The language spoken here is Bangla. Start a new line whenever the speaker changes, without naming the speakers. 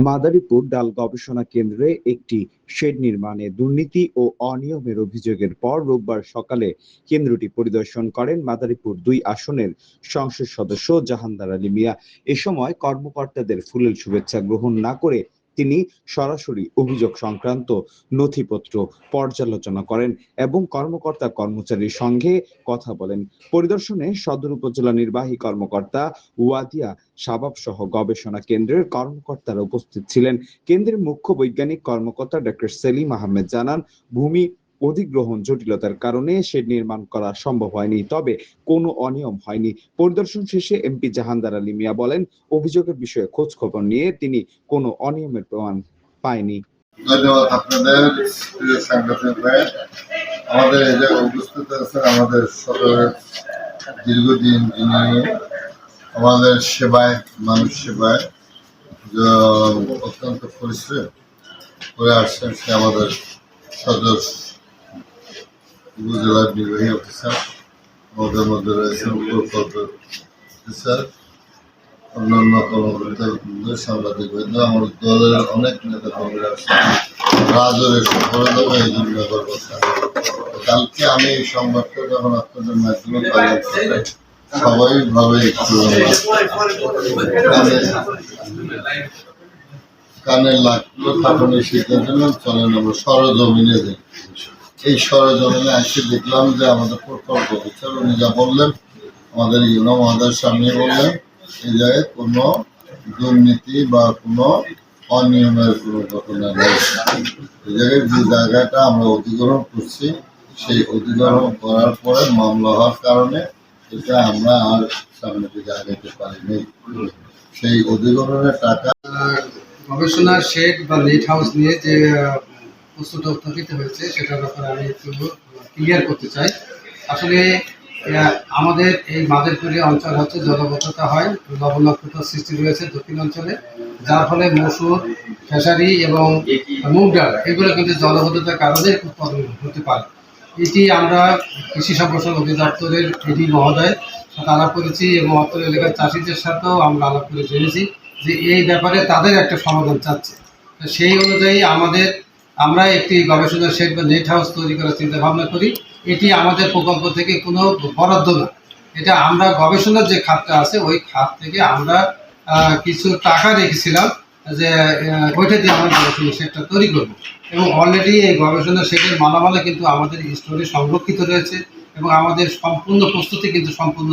মাদারীপুর ডাল গবেষণা কেন্দ্রে একটি শেড নির্মাণে দুর্নীতি ও অনিয়মের অভিযোগের পর রোববার সকালে কেন্দ্রটি পরিদর্শন করেন মাদারীপুর ২ আসনের সংসদ সদস্য জাহানদার আলী মিয়া। এ সময় কর্মকর্তাদের ফুলেল শুভেচ্ছা গ্রহণ না করে তিনি সরাসরি অভিযোগ সংক্রান্ত নথিপত্র পর্যালোচনা করেন এবং কর্মকর্তা কর্মচারীর সঙ্গে কথা বলেন। পরিদর্শনে সদর উপজেলা নির্বাহী কর্মকর্তা ওয়াদিয়া শাবাব সহ গবেষণা কেন্দ্রের কর্মকর্তারা উপস্থিত ছিলেন। কেন্দ্রের মুখ্য বৈজ্ঞানিক কর্মকর্তা ডক্টর সেলিম আহমেদ জানান, ভূমি অধিগ্রহণ জটিলতার কারণে শেড নির্মাণ করা সম্ভব হয়নি, তবে কোনো অনিয়ম হয়নি। পরিদর্শন শেষে এমপি জাহানদার আলী মিয়া বলেন, অভিযোগের বিষয়ে খোঁজ খবর নিয়ে তিনি কোনো অনিয়মের প্রমাণ পায়নি।
ধন্যবাদ আপনাদের প্রিয় সাংবাদিক ভাই। আমাদের এই জায়গায় উপস্থিত আছেন আমাদের সদরের দীর্ঘদিন যিনি আমাদের সেবায়, মানুষ সেবায় অত্যন্ত পরিশ্রম করে আসছেন, সে আমাদের সদর উপজেলার নির্বাহী অফিসার। আমাদের মধ্যে রয়েছেন প্রকল্প অফিসার, অন্যান্য কর্মকর্তা, সাংবাদিক বৃন্দ, আমার দলের অনেক নেতা কর্মীরা আসছেন। রাজরের সফল দেবো এই জন্য কালকে আমি এই সংবাদটা যখন আপনাদের মাধ্যমে পাইলাম, সবাই ভাবে একটু কানে লাগলো, তখন এই সিদ্ধান্ত নিলাম চলেন আমরা সরজমিনে দেখি। এই সরজমিনে এসে দেখলাম যে আমাদের প্রকল্প অফিসার উনি যা বললেন, আমাদের ইউনো মহাদের সামনে বললেন, এই জায়গায় কোনো দুর্নীতি বা কোনো অনিয়মের কোনো ঘটনা নেই। এই জায়গায় যে জায়গাটা আমরা অধিগ্রহণ করছি, সেই অধিগ্রহণ করার পরে মামলা হওয়ার কারণে এটা আমরা আর সামনে দিকে আগাইতে পারিনি। সেই অধিগ্রহণের টাকা
গবেষণার শেড বা নেট হাউস নিয়ে যে প্রশ্নটা উত্থাপিত হয়েছে সেটার ব্যাপারে আমি একটু ক্লিয়ার করতে চাই। আসলে আমাদের এই মাদারীপুরে অঞ্চল হচ্ছে জলবদ্ধতা হয়, লবণাক্ততার সৃষ্টি রয়েছে দক্ষিণ অঞ্চলে, যার ফলে মসুর, খেসারি এবং মুগ ডাল এগুলো কিন্তু জলবদ্ধতার কারণে উৎপাদন হতে পারে। এটি আমরা কৃষি সম্প্রসারণ অধিদপ্তরের এডি মহোদয় সাথে আলাপ করেছি এবং অত্র এলাকার চাষিদের সাথেও আমরা আলাপ করে জেনেছি যে এই ব্যাপারে তাদের একটা সমাধান চাচ্ছে। সেই অনুযায়ী আমরা একটি গবেষণা শেড বা নেট হাউস তৈরি করার চিন্তা ভাবনা করি। এটি আমাদের প্রকল্প থেকে কোনো বরাদ্দ না, এটা আমরা গবেষণার যে খাতটা আছে ওই খাত থেকে আমরা কিছু টাকা রেখেছিলাম যে ওইটা দিয়ে আমরা গবেষণা শেডটা তৈরি করব। এবং অলরেডি এই গবেষণা শেডের মালামালা কিন্তু আমাদের স্টোরে সংরক্ষিত রয়েছে এবং আমাদের সম্পূর্ণ প্রস্তুতি কিন্তু সম্পূর্ণ